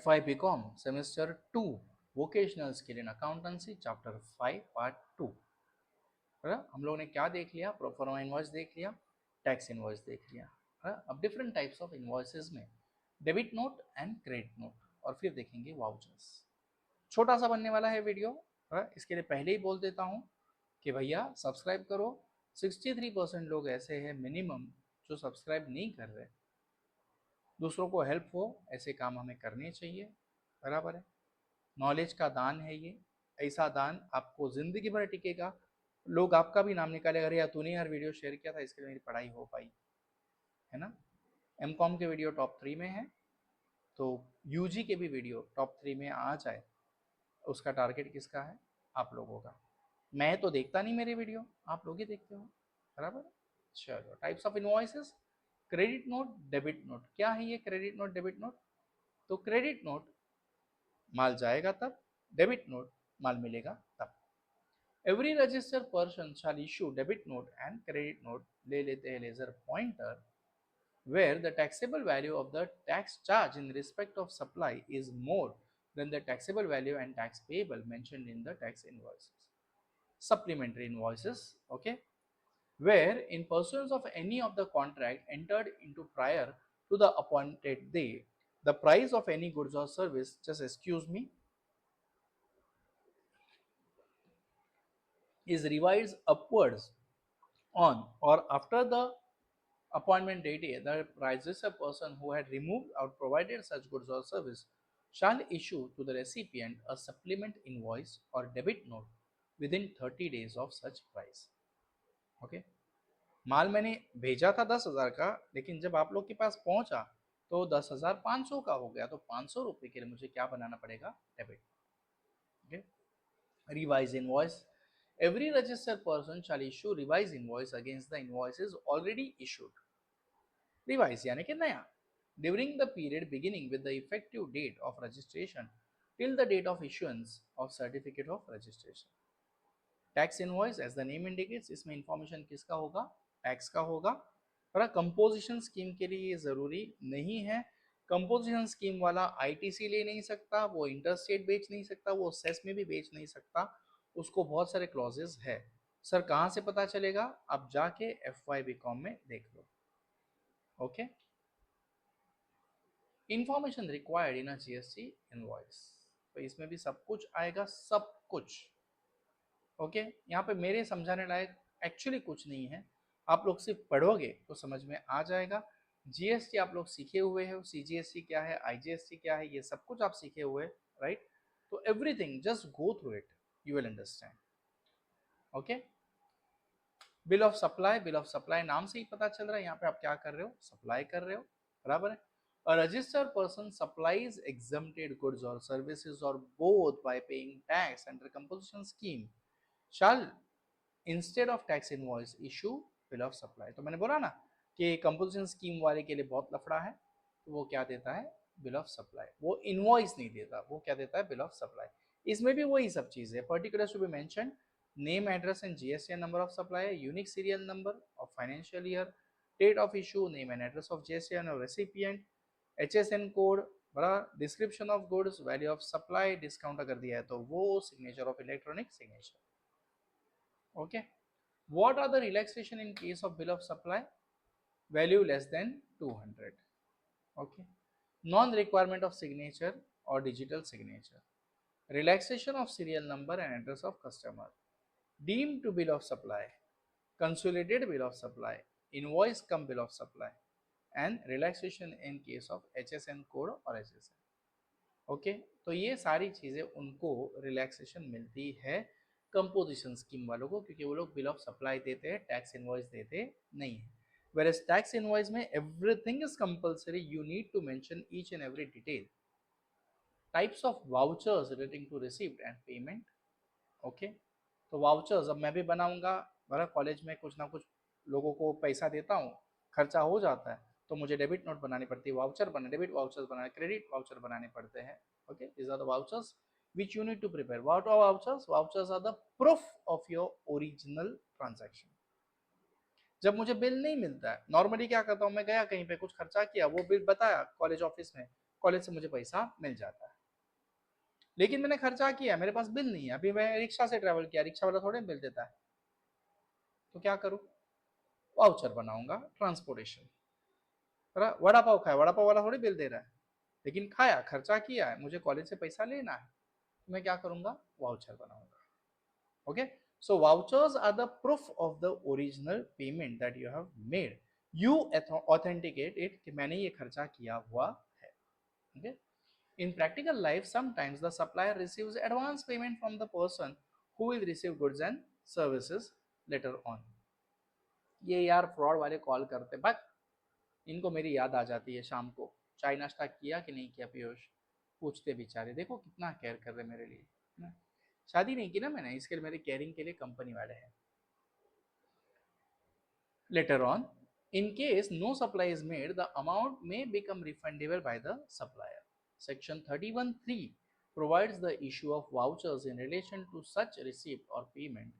FY BCom semester 2 vocational skill in accountancy chapter 5 part 2। हम लोगों ने क्या देख लिया? प्रोफार्मा इनवॉइस देख लिया, टैक्स इनवॉइस देख लिया। अब डिफरेंट टाइप्स ऑफ इनवॉइसेस में debit note and credit note, और फिर देखेंगे वाउचर्स। छोटा सा बनने वाला है वीडियो। इसके लिए पहले ही बोल देता हूँ कि भैया सब्सक्राइब करो। 63% लोग ऐसे हैं मिनिमम जो सब्सक्राइब नहीं कर रहे। दूसरों को हेल्प हो ऐसे काम हमें करने चाहिए, बराबर है। नॉलेज का दान है ये, ऐसा दान आपको जिंदगी भर टिकेगा। लोग आपका भी नाम निकालेगा, अरे यार तूने हर वीडियो शेयर किया था इसके लिए मेरी पढ़ाई हो पाई, है ना। एमकॉम के वीडियो टॉप 3 में है, तो यूजी के भी वीडियो टॉप 3 में आ जाए, उसका टारगेट किसका है? आप लोगों का। मैं तो देखता नहीं मेरे वीडियो, आप लोग ही देखते हो, बराबर। चलो, types of invoices, credit note, debit note. क्या है ये क्रेडिट नोट, डेबिट नोट? तो क्रेडिट नोट माल जाएगा तब, डेबिट नोट माल मिलेगा तब। Every registered person shall issue debit note and credit note, ले लेते हैं ledger pointer, where the taxable value of the tax charge in respect of supply is more than the taxable value and tax payable mentioned in the tax invoices. Supplementary invoices, okay, where in pursuance of any of the contract entered into prior to the appointed date, the price of any goods or service, just excuse me, is revised upwards on or after the appointment date, the prices a person who had removed or provided such goods or service shall issue to the recipient a supplement invoice or debit note within 30 days of such price. Okay? माल मैंने भेजा था 10,000 का, लेकिन जब आप लोग के पास पहुंचा तो 10,500 का हो गया, तो 500 रुपए के लिए मुझे क्या बनाना पड़ेगा? Debit. Okay, revise invoice, every registered person shall issue revised invoice against the invoices already issued. Revise यानी कि नया, during the period beginning with the effective date of registration till the date of issuance of certificate of registration. Tax invoice as the name indicates, इसमें information किसका होगा? Tax का होगा। पर composition scheme के लिए ये जरूरी नहीं है। कंपोजिशन स्कीम वाला आईटीसी ले नहीं सकता, वो इंटरस्टेट बेच नहीं सकता, वो सेस में भी बेच नहीं सकता, उसको बहुत सारे क्लॉजेस है। सर कहाँ से पता चलेगा? आप जाके FY BCom में देख लो। Okay, information required in GST invoice, तो इसमें भी सब कुछ आएगा, सब कुछ। ओके, यहाँ पे मेरे समझाने लायक एक्चुअली कुछ नहीं है, आप लोग सिर्फ पढ़ोगे तो समझ में आ जाएगा। जीएसटी आप लोग सीखे हुए हो, सीजीएसटी क्या है, आईजीएसटी क्या है, ये सब कुछ आप सीखे हुए, राइट। तो everything just go through it, you will understand. Okay, bill of supply, bill of supply नाम से ही पता चल रहा है यहाँ पे आप क्या कर रहे हो? सप्लाई कर रहे हो, बराबर है। A registered person supplies exempted goods or services or both by paying tax under composition scheme shall instead of tax invoice issue bill of supply। तो मैंने बोला ना कि कंपोजिशन स्कीम वाले के लिए बहुत लफड़ा है, तो वो क्या देता है? Bill of supply. वो इनवॉइस नहीं देता, वो क्या देता है? Bill of supply. इसमें भी वही सब चीज है, particular to be mention, name, address and GSTN number of supplier, unique serial number of financial year, date of issue, name and address of GSTN or recipient, HSN code, बड़ा, description of goods, value of supply, discount अगर दिया है तो वो, signature of electronic signature. Okay, what are the relaxation in case of bill of supply? Value less than 200। Okay, non requirement of signature और digital signature, relaxation of serial number and address of customer, deemed to bill of supply, consolidated bill of supply, invoice cum bill of supply, and relaxation in case of HSN code और HSN। Okay, तो ये सारी चीजें उनको relaxation मिलती है composition scheme वालों को, क्योंकि वो लोग बिल ऑफ सप्लाई देते हैं, टैक्स इनवॉइस देते नहीं है। whereas टैक्स इनवॉइस में everything is compulsory, you need to mention each and every detail. Types of vouchers relating to received and payment. Okay, तो वाउचर्स अब मैं भी बनाऊंगा, बड़ा, कॉलेज में कुछ ना कुछ लोगों को पैसा देता हूँ, खर्चा हो जाता है, तो मुझे डेबिट नोट बनानी पड़ती है, वाउचर बना, डेबिट वाउचर्स बनाने, क्रेडिट वाउचर बनाने पड़ते हैं। Okay, these are the vouchers which you need to prepare. What are vouchers? Vouchers are the proof of your original transaction. जब मुझे बिल नहीं मिलता है, नॉर्मली क्या करता हूँ, मैं गया कहीं पे कुछ खर्चा किया, वो बिल बताया कॉलेज ऑफिस में, कॉलेज से मुझे पैसा मिल जाता है। लेकिन मैंने खर्चा किया, मेरे पास बिल नहीं है, अभी मैं रिक्शा से ट्रैवल किया, रिक्शा वाला थोड़े बिल देता है, तो क्या करूँ? वाउचर बनाऊंगा ट्रांसपोर्टेशन। वड़ा पाव खाया, वड़ा पाव वाला थोड़ी बिल दे रहा है, लेकिन खाया, खर्चा किया है, मुझे कॉलेज से पैसा लेना है, तो मैं क्या करूंगा? वाउचर बनाऊंगा। Okay, so vouchers are the proof of the original payment that you have made. You authenticate it कि मैंने ये खर्चा किया हुआ है। ओके, in practical life sometimes the supplier receives advance payment from the person who will receive goods and services later on। ये यार फ्रॉड वाले कॉल करते, बट इनको मेरी याद आ जाती है शाम को, चाय नाश्ता किया कि नहीं किया पीयूष, पूछते बेचारे, देखो कितना केयर कर रहे मेरे लिए ना। शादी नहीं की ना मैंने, इसके लिए मेरी केयरिंग के लिए कंपनी वाले हैं। Later on, in case no supply is made, the amount may become refundable by the supplier। Section 31(3) provides the issue of vouchers in relation to such receipt or payment।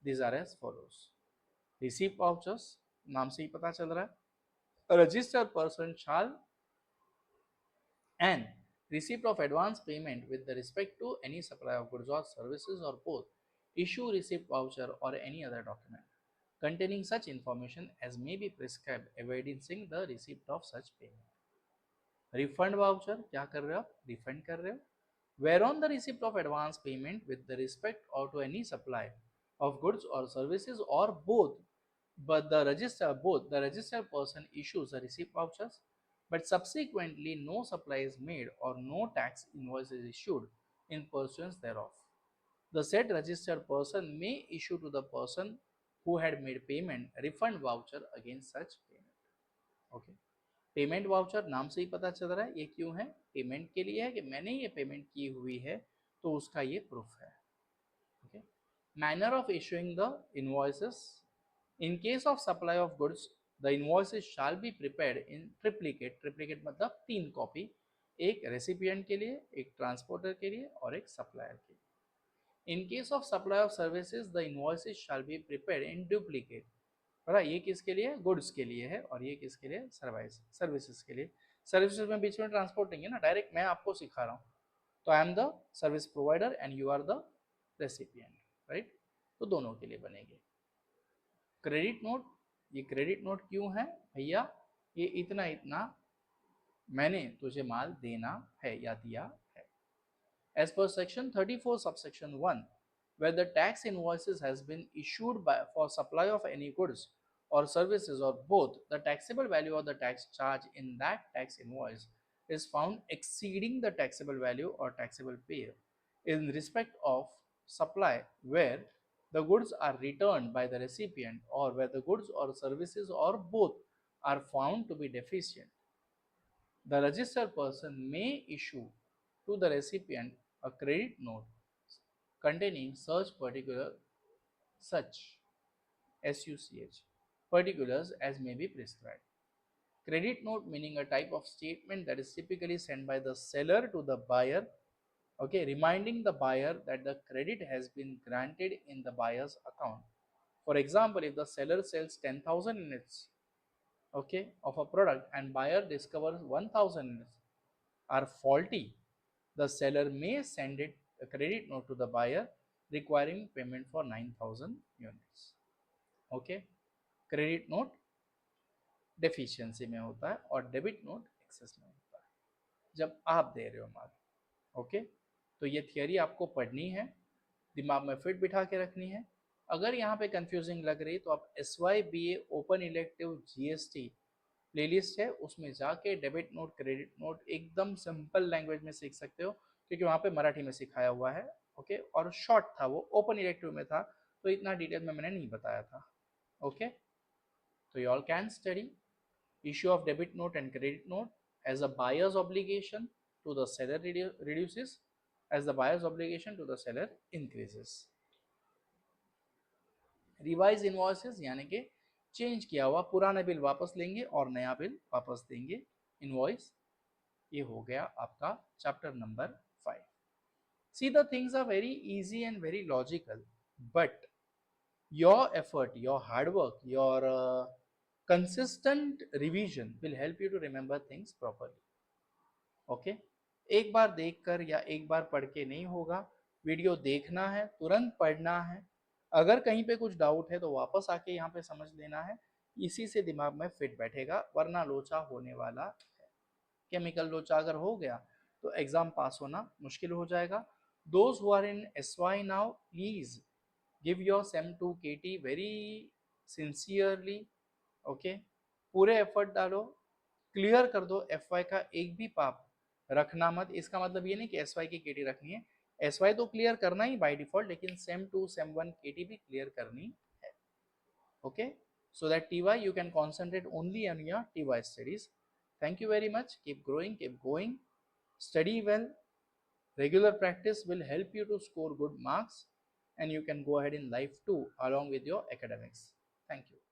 These are as follows। Receipt vouchers, नाम से ही पता चल रहा है, a registered person shall and receipt of advance payment with the respect to any supply of goods or services or both issue receipt voucher or any other document containing such information as may be prescribed evidencing the receipt of such payment। Refund voucher क्या कर रहे हो आप? Refund कर रहे हो, whereon the receipt of advance payment with the respect or to any supply of goods or services or both, but the registered person issues the receipt vouchers, but subsequently no supply is made or no tax invoice is issued in pursuance thereof, the said registered person may issue to the person who had made payment refund voucher against such payment। Okay, payment voucher नाम से ही पता चल रहा है ये क्यों है, payment के लिए है कि मैंने ये पेमेंट की हुई है, तो उसका ये प्रूफ है। Okay, manner of issuing the invoices, in case of supply of goods the invoices shall be prepared in triplicate, triplicate मतलब 3 कॉपी, एक रेसिपिएंट के लिए, एक ट्रांसपोर्टर के लिए और एक सप्लायर के लिए। In case of supply of services, the invoices shall be prepared in duplicate। बड़ा, ये किसके लिए? गुड्स के लिए है, और ये किसके लिए? सर्विसेज के लिए। सर्विसेज में बीच में ट्रांसपोर्ट नहीं है ना, डायरेक्ट मैं आपको सिखा रहा हूँ, तो I am the service provider and you are the recipient, right? तो दोनों के लिए बनेंगे। क्रेडिट नोट, ये क्रेडिट नोट क्यों है भैया? ये इतना इतना मैंने तुझे माल देना है या दिया है। As per section 34 subsection 1, where the tax invoices has been issued for supply of any goods or services or both, the taxable value of the tax charge in that tax invoice is found exceeding the taxable value or taxable payer in respect of supply where the goods are returned by the recipient or where the goods or services or both are found to be deficient, the registered person may issue to the recipient a credit note containing such SUCH particulars as may be prescribed। Credit note meaning a type of statement that is typically sent by the seller to the buyer, okay, reminding the buyer that the credit has been granted in the buyer's account। For example, if the seller sells 10,000 units, okay, of a product and buyer discovers 1,000 units are faulty, the seller may send it a credit note to the buyer requiring payment for 9,000 units। Okay, credit note deficiency में होता है और debit note access में होता है जब आप दे रहे हो माल। ओके, तो ये थियरी आपको पढ़नी है, दिमाग में फिट बिठा के रखनी है। अगर यहाँ पे कंफ्यूजिंग लग रही तो आप SYBA open elective GST playlist है, उसमें जाके डेबिट नोट क्रेडिट नोट एकदम सिंपल लैंग्वेज में सीख सकते हो, क्योंकि वहाँ पे मराठी में सिखाया हुआ है। ओके, और शॉर्ट था, वो ओपन इलेक्टिव में था, तो इतना डिटेल में मैंने नहीं बताया था। ओके, तो you all can study issue of debit note and credit note as a buyer's obligation to the seller reduces as the buyer's obligation to the seller increases। Revise invoices यानी कि change किया हुआ पुराना bill वापस लेंगे और नया bill वापस देंगे, इनवॉइस। ये हो गया आपका chapter number 5। See the things are very easy and very logical, but your effort, your hard work, your consistent revision will help you to remember things properly। Okay, एक बार देखकर या एक बार पढ़ के नहीं होगा, वीडियो देखना है, तुरंत पढ़ना है। अगर कहीं पे कुछ डाउट है तो वापस आके यहाँ पे समझ लेना है, इसी से दिमाग में फिट बैठेगा, वरना लोचा होने वाला है। केमिकल लोचा अगर हो गया तो एग्जाम पास होना मुश्किल हो जाएगा। Those who are in SY now, please give your same 2 KT very sincerely. Okay, पूरे एफर्ट डालो, क्लियर कर दो। FY का एक भी पाप रखना मत। इसका मतलब ये नहीं कि SY की KT रखनी है, SY तो क्लियर करना ही बाय डिफॉल्ट, लेकिन सेम 2 सेम 1 KT भी क्लियर करनी है। Okay, so that TY you can concentrate only on your TY studies. Thank you very much. Keep growing, keep going, study well. Regular practice will help you to score good marks, and you can go ahead in life too along with your academics. Thank you.